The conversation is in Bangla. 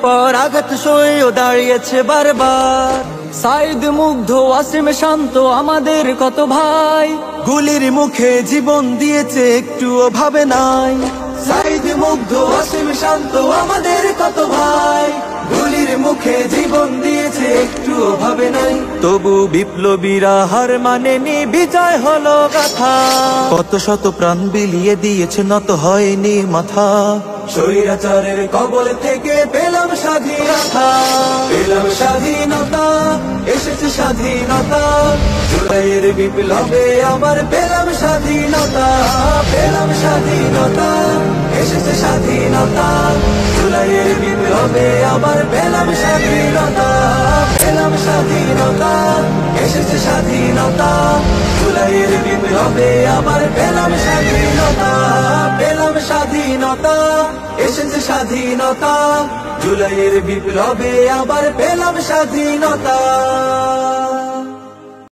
পর আঘাত সয়েও দাঁড়িয়েছে বারবার। সাইদ মুগ্ধ ওয়াসিম শান্ত আমাদের কত ভাই, গুলির মুখে জীবন দিয়েছে একটুও ভাবে নাই। সাইদ মুগ্ধ ওয়াসিম শান্ত আমাদের কত ভাই, গুলির মুখে জীবন দিয়েছে একটুও ভাবে নাই। তবু বিপ্লবীরা হার মানেনি, বিজয় হলো গাথা। কত শত প্রাণ বিলিয়ে দিয়েছে, নত হয়নি মাথা। স্বৈরাচারের কবল থেকে পেলাম স্বাধীনতা, পেলাম স্বাধীনতা, এসেছে স্বাধীনতা। জুলাইয়ের বিপ্লবে আবার পেলাম স্বাধীনতা, পেলাম স্বাধীনতা, এসেছে স্বাধীনতা। জুলাইয়ের বিপ্লবে আবার পেলাম স্বাধীনতা, পেলাম স্বাধীনতা, এসেছে স্বাধীনতা। জুলাইয়ের বিপ্লবে আবার পেলাম স্বাধীনতা, পেলাম স্বাধীনতা, এসেছে স্বাধীনতা। জুলাইয়ের বিপ্লবে আবার পেলাম স্বাধীনতা।